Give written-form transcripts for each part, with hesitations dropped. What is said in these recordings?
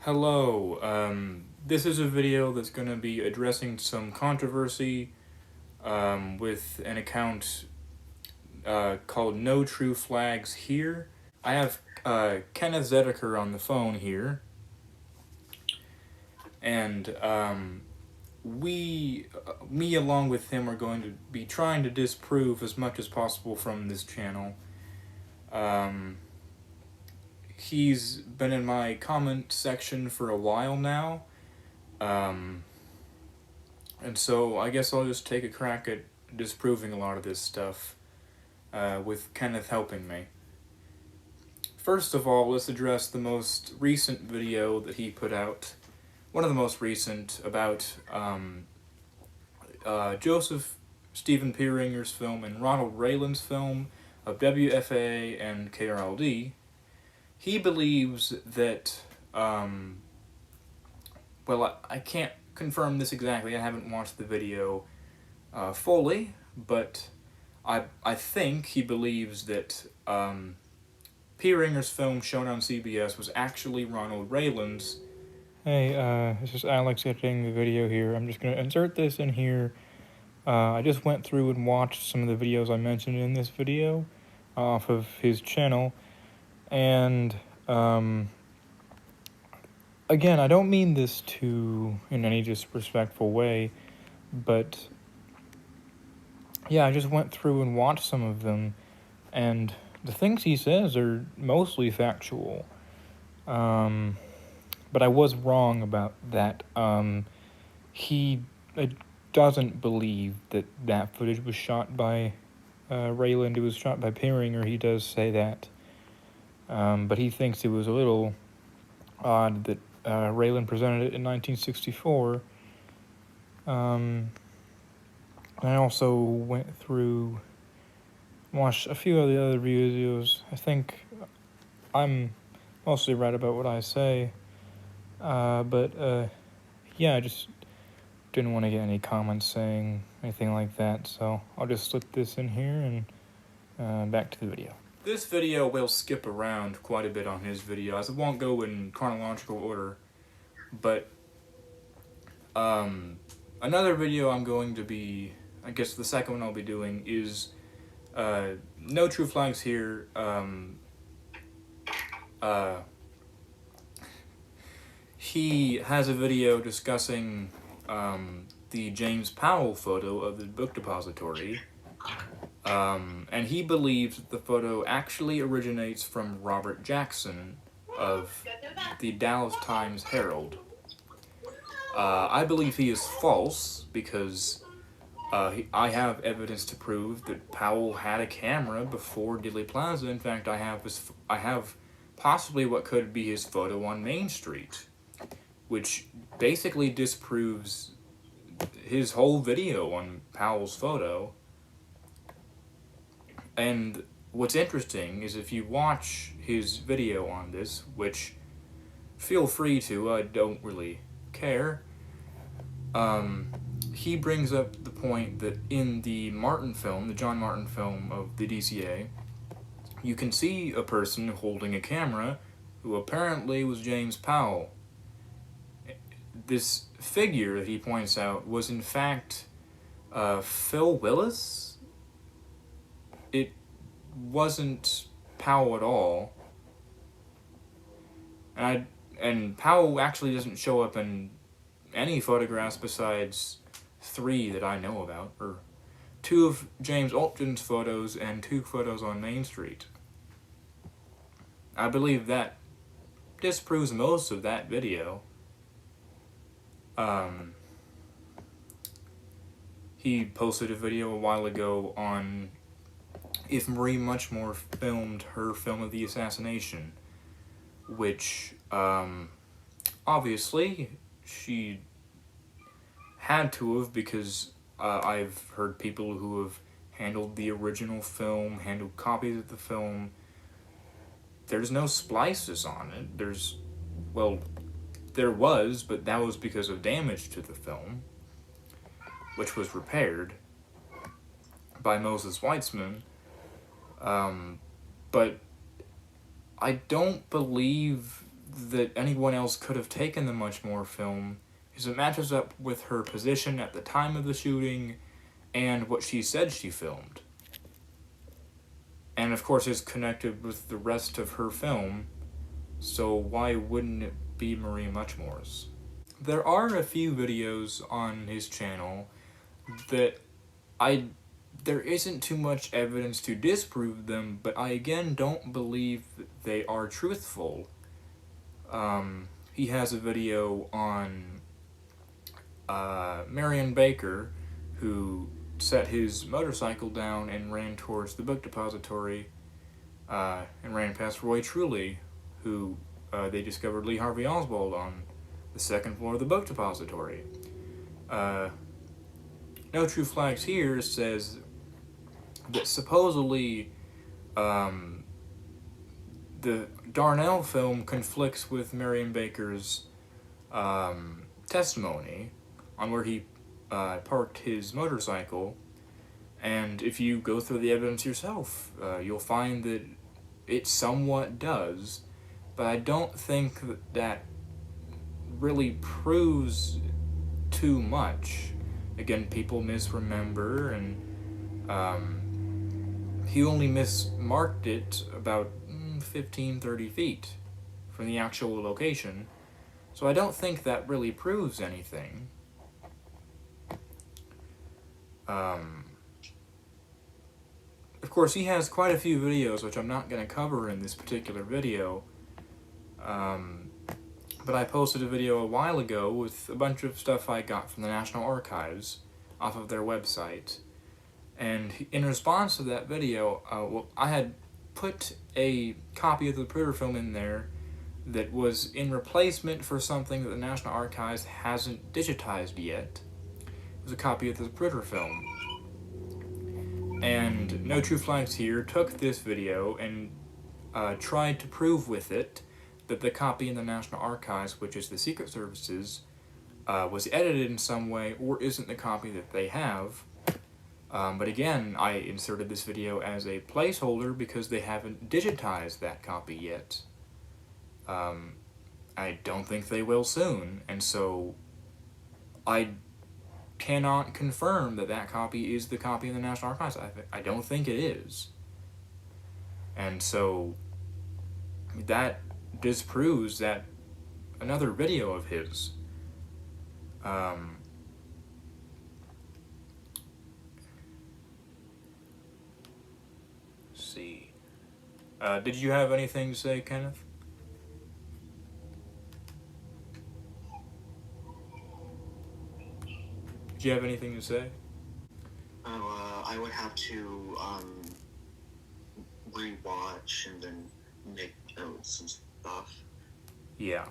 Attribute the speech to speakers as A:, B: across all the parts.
A: Hello, this is a video that's going to be addressing some controversy with an account called NoTrueFlags here. I have Kenneth Zedeker on the phone here, and me along with him are going to be trying to disprove as much as possible from this channel. He's been in my comment section for a while now, and so I guess I'll just take a crack at disproving a lot of this stuff, with Kenneth helping me. First of all, let's address the most recent video that he put out, one of the most recent, about Joseph Stephen Pieringer's film and Ronald Raylan's film of WFA and KRLD. He believes that, well, I can't confirm this exactly, I haven't watched the video fully, but I think he believes that Pieringer's film shown on CBS was actually Ronald Raylan's.
B: Hey, this is Alex editing the video here. I'm just going to insert this in here. I just went through and watched some of the videos I mentioned in this video off of his channel. And, again, I don't mean this in any disrespectful way, but, yeah, I just went through and watched some of them, and the things he says are mostly factual. But I was wrong about that. He doesn't believe that footage was shot by Rayland. It was shot by Pieringer. He does say that. But he thinks it was a little odd that Rayland presented it in 1964. I also went through, watched a few of the other videos. I think I'm mostly right about what I say. Yeah, I just didn't want to get any comments saying anything like that, so I'll just slip this in here and back to the video.
A: This video will skip around quite a bit on his videos. It won't go in chronological order, but another video I'm going to be, I guess the second one I'll be doing is NoTrueFlags here. He has a video discussing the James Powell photo of the book depository, and he believes that the photo actually originates from Robert Jackson of the Dallas Times-Herald. I believe he is false because I have evidence to prove that Powell had a camera before Dealey Plaza. In fact, I have possibly what could be his photo on Main Street, which basically disproves his whole video on Powell's photo. And what's interesting is if you watch his video on this, which feel free to, I don't really care, he brings up the point that in the Martin film, the John Martin film of the DCA, you can see a person holding a camera who apparently was James Powell. This figure that he points out was in fact Phil Willis. It wasn't Powell at all. And Powell actually doesn't show up in any photographs besides 3 that I know about, or 2 of James Altgen's photos and 2 photos on Main Street. I believe that disproves most of that video. He posted a video a while ago on if Marie Muchmore filmed her film of the Assassination, which, obviously, she had to have, because I've heard people who have handled the original film, handled copies of the film. There's no splices on it. There was, but that was because of damage to the film, which was repaired by Moses Weitzman. But I don't believe that anyone else could have taken the much more film is it matches up with her position at the time of the shooting and what she said she filmed. And of course is connected with the rest of her film, so why wouldn't it be Marie Muchmore's? There are a few videos on his channel that there isn't too much evidence to disprove them, but I again don't believe that they are truthful. He has a video on Marion Baker, who set his motorcycle down and ran towards the book depository, and ran past Roy Truly, who they discovered Lee Harvey Oswald on the second floor of the book depository. NoTrueFlags here says that supposedly the Darnell film conflicts with Marion Baker's testimony on where he parked his motorcycle, and if you go through the evidence yourself, you'll find that it somewhat does, but I don't think that really proves too much. Again, people misremember, and he only mismarked it about 15-30 feet from the actual location, so I don't think that really proves anything. Of course, he has quite a few videos, which I'm not going to cover in this particular video, but I posted a video a while ago with a bunch of stuff I got from the National Archives off of their website, and in response to that video, I had put a copy of the Zapruder film in there that was in replacement for something that the National Archives hasn't digitized yet. It was a copy of the Zapruder film. And NoTrueFlags here took this video and tried to prove with it that the copy in the National Archives, which is the Secret Service's, was edited in some way or isn't the copy that they have. But again, I inserted this video as a placeholder because they haven't digitized that copy yet. I don't think they will soon, and so I cannot confirm that that copy is the copy in the National Archives. I don't think it is. And so that disproves that another video of his. Let's see. Did you have anything to say, Kenneth? Did you have anything to say?
C: I would have to rewatch and then make notes and stuff.
A: Yeah.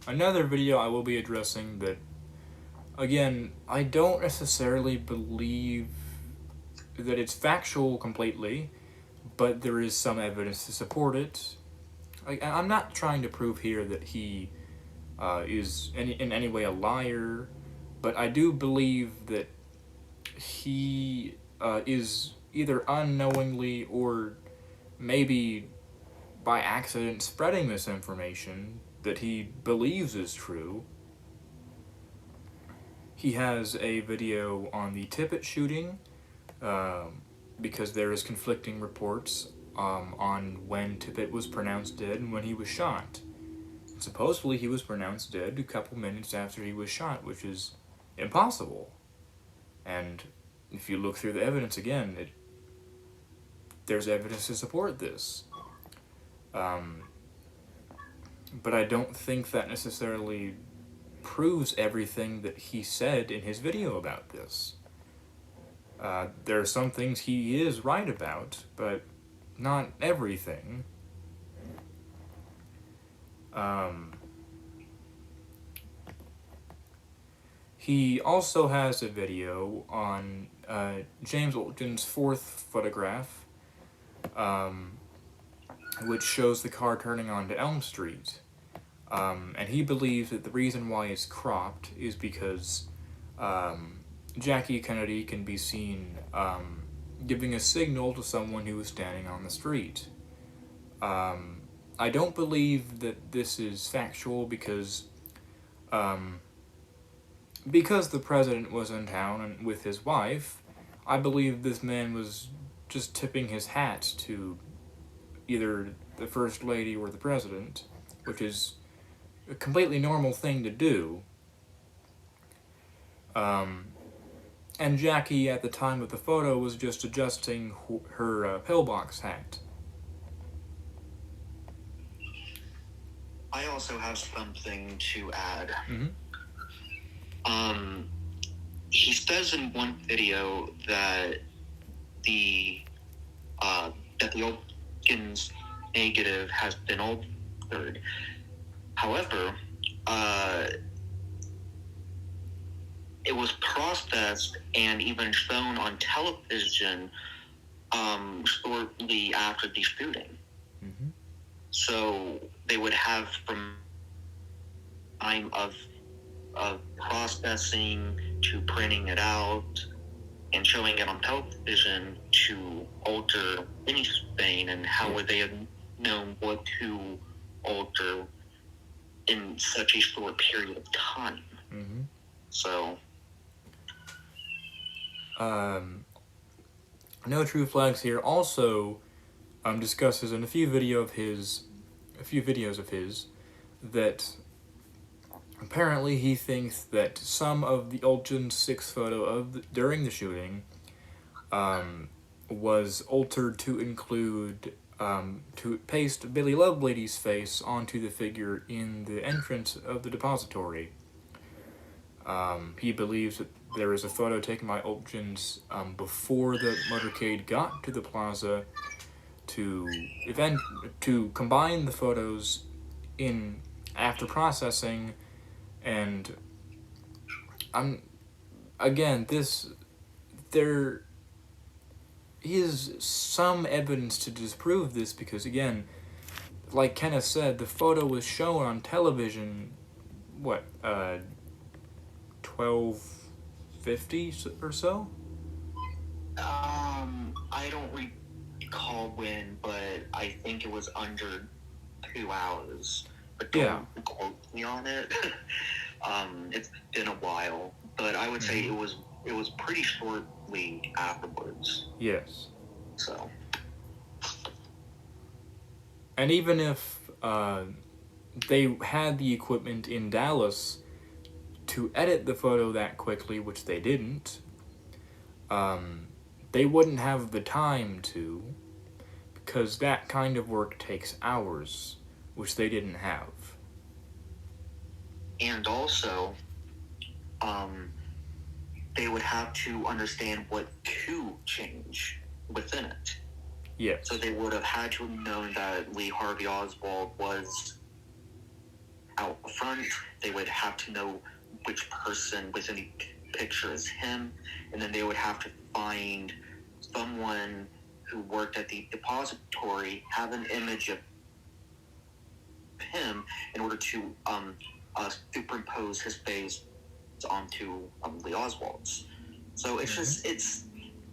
A: Another video I will be addressing that, again, I don't necessarily believe that it's factual completely, but there is some evidence to support it. I'm not trying to prove here that he is in any way a liar, but I do believe that he is either unknowingly or maybe by accident spreading misinformation that he believes is true. He has a video on the Tippit shooting, because there is conflicting reports on when Tippit was pronounced dead and when he was shot. Supposedly he was pronounced dead a couple minutes after he was shot, which is impossible. And if you look through the evidence again, there's evidence to support this. But I don't think that necessarily proves everything that he said in his video about this. There are some things he is right about, but not everything. He also has a video on James Olgen's fourth photograph, which shows the car turning onto Elm Street. And he believes that the reason why it's cropped is because Jackie Kennedy can be seen giving a signal to someone who was standing on the street. I don't believe that this is factual because the president was in town and with his wife. I believe this man was just tipping his hat to either the first lady or the president, which is a completely normal thing to do. And Jackie, at the time of the photo, was just adjusting her pillbox hat.
C: I also have something to add.
A: Mm-hmm.
C: He says in one video that the Olkins negative has been altered. However, it was processed and even shown on television shortly after the shooting.
A: Mm-hmm.
C: So they would have from time of processing to printing it out and showing it on television to alter anything, and how would they have known what to alter in such a short period of time?
A: Mm-hmm.
C: So
A: NoTrueFlags here also discusses in a few videos of his that apparently he thinks that some of the Olchin 6 photo during the shooting was altered to include to paste Billy Lovelady's face onto the figure in the entrance of the depository. He believes that there is a photo taken by Olchins before the motorcade got to the plaza to combine the photos in after processing, and there is some evidence to disprove this, because again, like Kenneth said, the photo was shown on television 12:50 or so.
C: I don't recall when, but I think it was under 2 hours. But don't quote me on it. It's been a while, but I would say it was pretty shortly afterwards.
A: Yes.
C: So.
A: And even if they had the equipment in Dallas to edit the photo that quickly, which they didn't, they wouldn't have the time to, because that kind of work takes hours, which they didn't have.
C: And also, they would have to understand what to change within it.
A: Yes.
C: So they would have had to have known that Lee Harvey Oswald was out front. They would have to know which person within the picture is him, and then they would have to find someone who worked at the depository, have an image of him in order to superimpose his face onto Lee Oswald's. So it's just, it's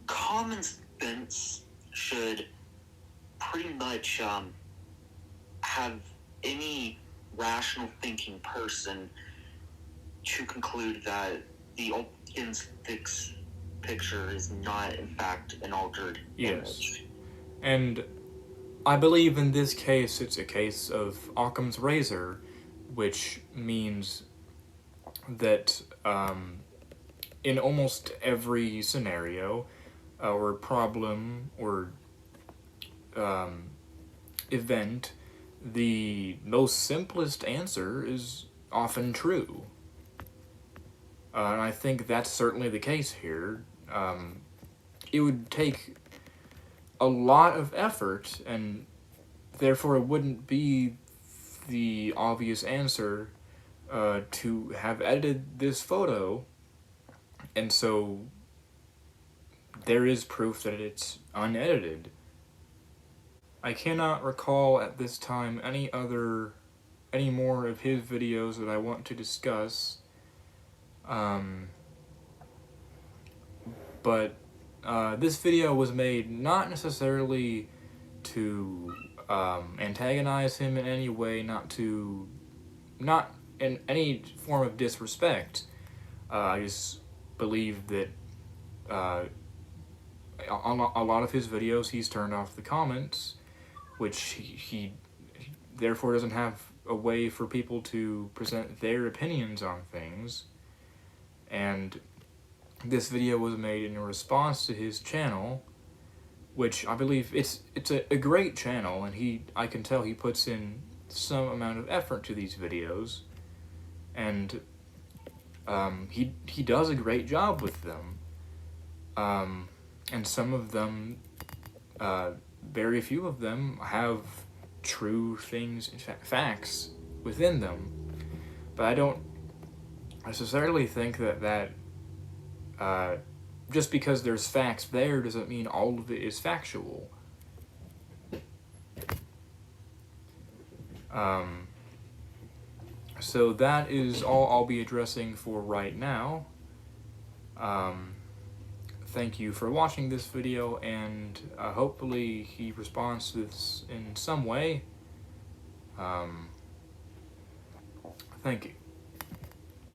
C: common sense should pretty much have any rational thinking person to conclude that the Olkins 6 picture is not in fact an altered image.
A: And I believe in this case it's a case of Occam's razor, which means that in almost every scenario or problem or event, the most simplest answer is often true. And I think that's certainly the case here. It would take a lot of effort, and therefore it wouldn't be the obvious answer to have edited this photo, and so there is proof that it's unedited. I cannot recall at this time any more of his videos that I want to discuss, but this video was made not necessarily to antagonize him in any way, not in any form of disrespect. I just believe that on a lot of his videos he's turned off the comments, which he therefore doesn't have a way for people to present their opinions on things. And this video was made in response to his channel, which I believe it's a great channel, and I can tell he puts in some amount of effort to these videos, and he does a great job with them. And some of them, very few of them, have true things, facts within them. But I don't necessarily think that just because there's facts there doesn't mean all of it is factual. So that is all I'll be addressing for right now. Thank you for watching this video, and hopefully he responds to this in some way. Thank you.